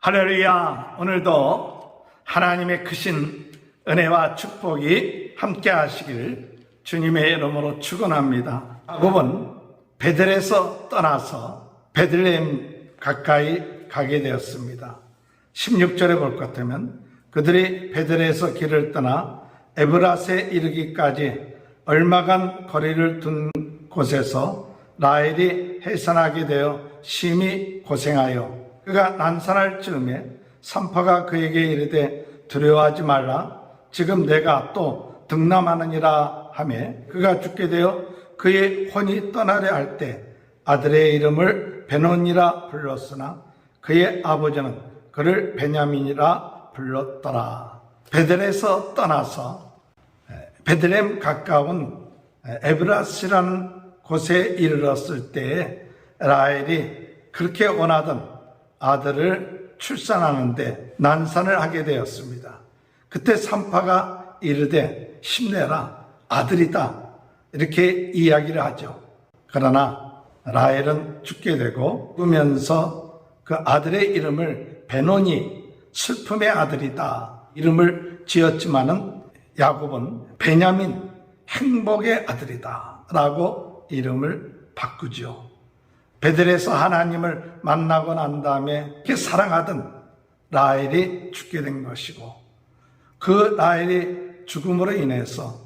할렐루야. 오늘도 하나님의 크신 은혜와 축복이 함께 하시길 주님의 이름으로 축원합니다. 야곱은 베들에서 떠나서 베들레헴 가까이 가게 되었습니다. 16절에 볼 것 같으면 그들이 베들에서 길을 떠나 에브라스에 이르기까지 얼마간 거리를 둔 곳에서 라헬이 해산하게 되어 심히 고생하여 그가 난산할 즈음에 산파가 그에게 이르되 두려워하지 말라. 지금 내가 또 등남하느니라 하며 그가 죽게 되어 그의 혼이 떠나려 할 때 아들의 이름을 베논이라 불렀으나 그의 아버지는 그를 베냐민이라 불렀더라. 베들에서 떠나서 베들레헴 가까운 에브라스라는 곳에 이르렀을 때에 라헬이 그렇게 원하던 아들을 출산하는데 난산을 하게 되었습니다. 그때 산파가 이르되 힘내라, 아들이다, 이렇게 이야기를 하죠. 그러나 라헬은 죽게 되고 죽으면서 그 아들의 이름을 베논이 슬픔의 아들이다 이름을 지었지만은 야곱은 베냐민 행복의 아들이다 라고 이름을 바꾸죠. 베들에서 하나님을 만나고 난 다음에 그렇게 사랑하던 라헬이 죽게 된 것이고 그 라헬이 죽음으로 인해서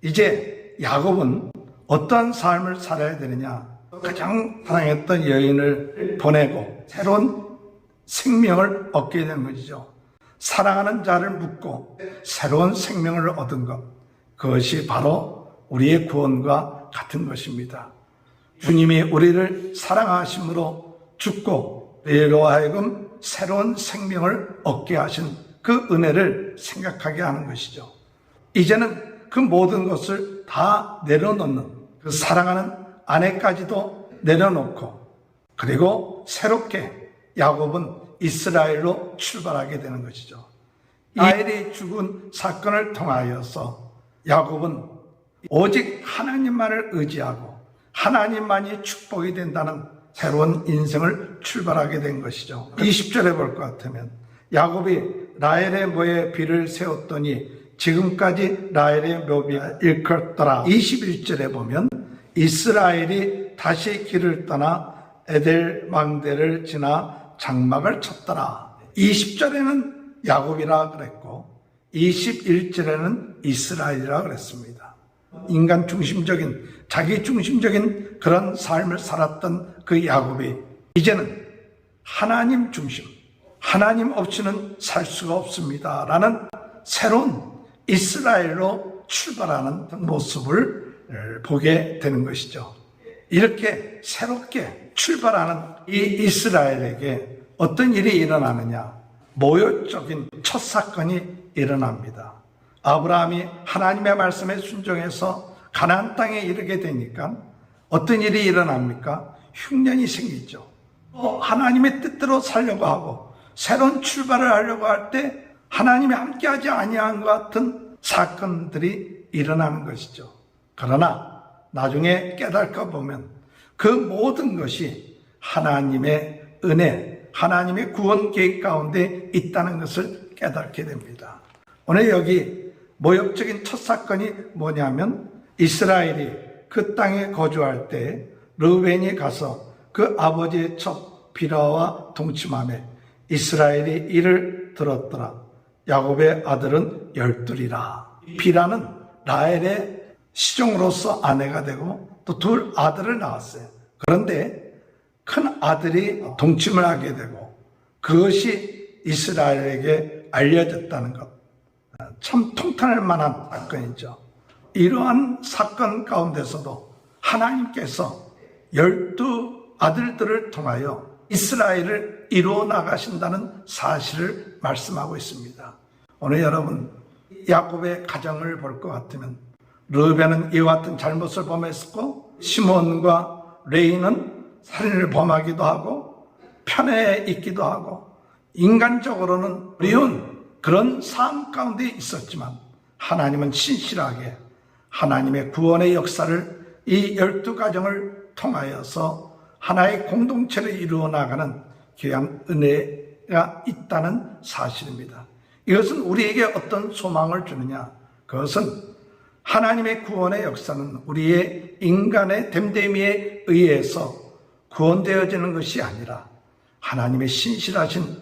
이제 야곱은 어떠한 삶을 살아야 되느냐, 가장 사랑했던 여인을 보내고 새로운 생명을 얻게 된 것이죠. 사랑하는 자를 묻고 새로운 생명을 얻은 것, 그것이 바로 우리의 구원과 같은 것입니다. 주님이 우리를 사랑하심으로 죽고 우리로 하여금 새로운 생명을 얻게 하신 그 은혜를 생각하게 하는 것이죠. 이제는 그 모든 것을 다 내려놓는, 그 사랑하는 아내까지도 내려놓고 그리고 새롭게 야곱은 이스라엘로 출발하게 되는 것이죠. 라헬이 죽은 사건을 통하여서 야곱은 오직 하나님만을 의지하고 하나님만이 축복이 된다는 새로운 인생을 출발하게 된 것이죠. 20절에 볼 것 같으면 야곱이 라헬의 묘에 비를 세웠더니 지금까지 라헬의 묘비가 일컬더라. 21절에 보면 이스라엘이 다시 길을 떠나 에델망대를 지나 장막을 쳤더라. 20절에는 야곱이라 그랬고 21절에는 이스라엘이라 그랬습니다. 인간 중심적인, 자기 중심적인 그런 삶을 살았던 그 야곱이 이제는 하나님 중심, 하나님 없이는 살 수가 없습니다 라는 새로운 이스라엘로 출발하는 모습을 보게 되는 것이죠. 이렇게 새롭게 출발하는 이 이스라엘에게 어떤 일이 일어나느냐, 모욕적인 첫 사건이 일어납니다. 아브라함이 하나님의 말씀에 순종해서 가나안 땅에 이르게 되니까 어떤 일이 일어납니까? 흉년이 생기죠. 하나님의 뜻대로 살려고 하고 새로운 출발을 하려고 할 때 하나님이 함께하지 아니한 것 같은 사건들이 일어나는 것이죠. 그러나 나중에 깨닫고 보면 그 모든 것이 하나님의 은혜, 하나님의 구원 계획 가운데 있다는 것을 깨닫게 됩니다. 오늘 여기 모욕적인 첫 사건이 뭐냐면 이스라엘이 그 땅에 거주할 때 르우벤이 가서 그 아버지의 첩 비라와 동침하며 이스라엘이 이를 들었더라. 야곱의 아들은 12이라. 비라는 라헬의 시종으로서 아내가 되고 또 둘 아들을 낳았어요. 그런데 큰 아들이 동침을 하게 되고 그것이 이스라엘에게 알려졌다는 것, 참 통탄할 만한 사건이죠. 이러한 사건 가운데서도 하나님께서 12 아들들을 통하여 이스라엘을 이루어 나가신다는 사실을 말씀하고 있습니다. 오늘 여러분 야곱의 가정을 볼 것 같으면 르우벤은 이와 같은 잘못을 범했고 시몬과 레위는 살인을 범하기도 하고 편에 있기도 하고 인간적으로는 어려운 그런 삶 가운데 있었지만 하나님은 신실하게 하나님의 구원의 역사를 이 12가정을 통하여서 하나의 공동체를 이루어 나가는 귀한 은혜의 은혜가 있다는 사실입니다. 이것은 우리에게 어떤 소망을 주느냐? 그것은 하나님의 구원의 역사는 우리의 인간의 됨됨이에 의해서 구원되어지는 것이 아니라 하나님의 신실하신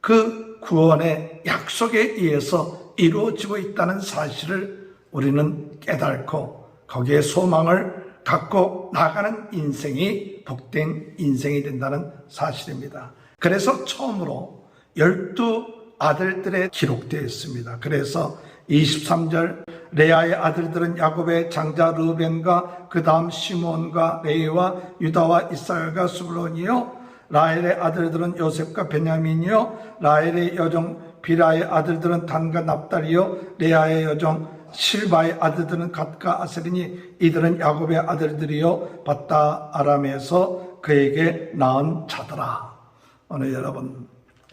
그 구원의 약속에 의해서 이루어지고 있다는 사실을 우리는 깨닫고 거기에 소망을 갖고 나가는 인생이 복된 인생이 된다는 사실입니다. 그래서 처음으로 12아들들에 기록되어 있습니다. 그래서 23절 레아의 아들들은 야곱의 장자 르벤과 그 다음 시몬과 레위와 유다와 이사갈과 스불론이요, 라헬의 아들들은 요셉과 베냐민이요, 라헬의 여종 비라의 아들들은 단과 납달이요, 레아의 여종 실바의 아들들은 갓과 아셀이니 이들은 야곱의 아들들이요 바다 아람에서 그에게 낳은 자더라. 오늘 여러분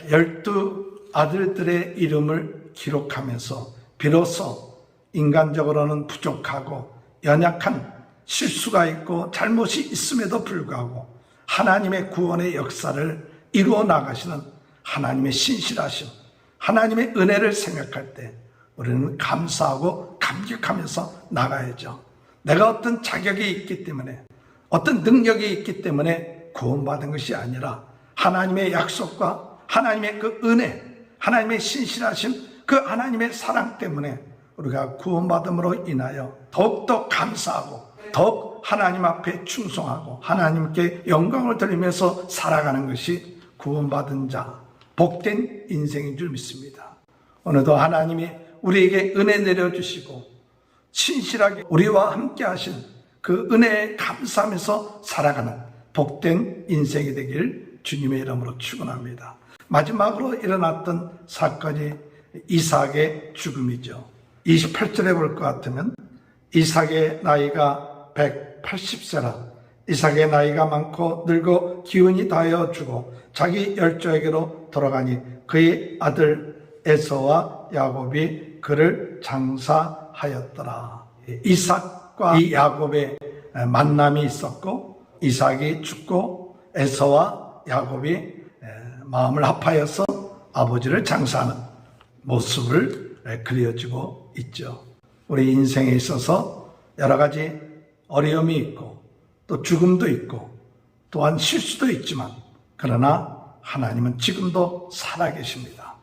12아들들의 이름을 기록하면서 비로소 인간적으로는 부족하고 연약한 실수가 있고 잘못이 있음에도 불구하고 하나님의 구원의 역사를 이루어 나가시는 하나님의 신실하심, 하나님의 은혜를 생각할 때 우리는 감사하고 감격하면서 나가야죠. 내가 어떤 자격이 있기 때문에, 어떤 능력이 있기 때문에 구원받은 것이 아니라 하나님의 약속과 하나님의 그 은혜, 하나님의 신실하심, 그 하나님의 사랑 때문에 우리가 구원받음으로 인하여 더욱더 감사하고 더욱 하나님 앞에 충성하고 하나님께 영광을 돌리면서 살아가는 것이 구원받은 자, 복된 인생인 줄 믿습니다. 오늘도 하나님이 우리에게 은혜 내려주시고 신실하게 우리와 함께 하신 그 은혜에 감사하면서 살아가는 복된 인생이 되길 주님의 이름으로 축원합니다. 마지막으로 일어났던 사건이 이삭의 죽음이죠. 28절에 볼 것 같으면 이삭의 나이가 180세라 이삭의 나이가 많고 늙어 기운이 다하여 죽어 자기 열조에게로 돌아가니 그의 아들 에서와 야곱이 그를 장사하였더라. 이삭과 이 야곱의 만남이 있었고 이삭이 죽고 에서와 야곱이 마음을 합하여서 아버지를 장사하는 모습을 그려지고 있죠. 우리 인생에 있어서 여러 가지 어려움이 있고 또 죽음도 있고 또한 실수도 있지만 그러나 하나님은 지금도 살아계십니다.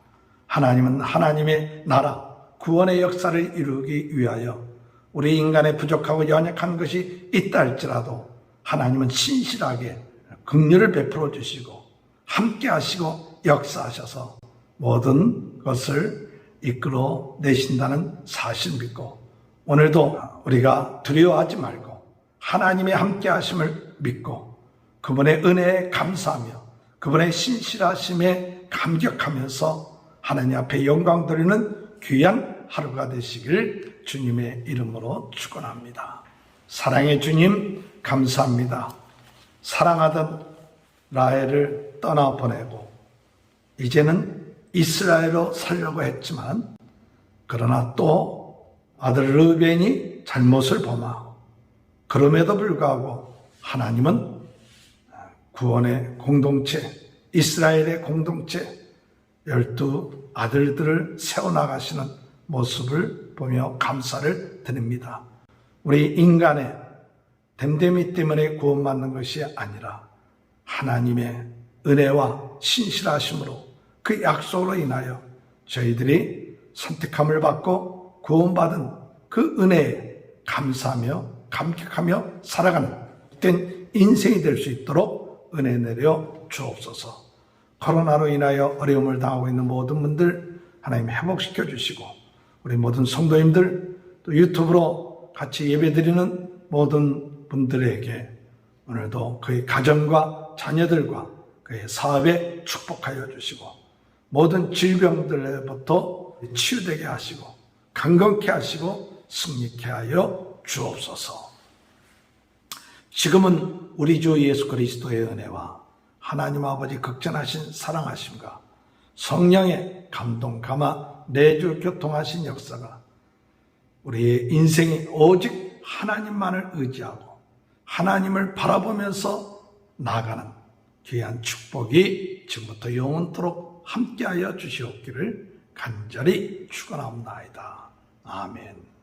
하나님은 하나님의 나라 구원의 역사를 이루기 위하여 우리 인간의 부족하고 연약한 것이 있다 할지라도 하나님은 신실하게 긍휼을 베풀어 주시고 함께 하시고 역사하셔서 모든 것을 이끌어 내신다는 사실 믿고 오늘도 우리가 두려워하지 말고 하나님의 함께 하심을 믿고 그분의 은혜에 감사하며 그분의 신실하심에 감격하면서 하나님 앞에 영광 돌리는 귀한 하루가 되시길 주님의 이름으로 축원합니다. 사랑의 주님 감사합니다. 사랑하던 라헬을 떠나보내고 이제는 이스라엘로 살려고 했지만 그러나 또 아들 르벤이 잘못을 범하고 그럼에도 불구하고 하나님은 구원의 공동체, 이스라엘의 공동체 12아들들을 세워나가시는 모습을 보며 감사를 드립니다. 우리 인간의 됨됨이 때문에 구원받는 것이 아니라 하나님의 은혜와 신실하심으로 그 약속으로 인하여 저희들이 선택함을 받고 구원받은 그 은혜에 감사하며 감격하며 살아가는 복된 인생이 될 수 있도록 은혜 내려 주옵소서. 코로나로 인하여 어려움을 당하고 있는 모든 분들 하나님 회복시켜 주시고 우리 모든 성도님들 또 유튜브로 같이 예배드리는 모든 분들에게 오늘도 그의 가정과 자녀들과 그의 사업에 축복하여 주시고 모든 질병들로부터 치유되게 하시고 강건케 하시고 승리케 하여 주옵소서. 지금은 우리 주 예수 그리스도의 은혜와 하나님 아버지 극전하신 사랑하심과 성령의 감동 감화 내주 교통하신 역사가 우리의 인생이 오직 하나님만을 의지하고 하나님을 바라보면서 나아가는 귀한 축복이 지금부터 영원토록 함께하여 주시옵기를 간절히 축원합니다. 아멘.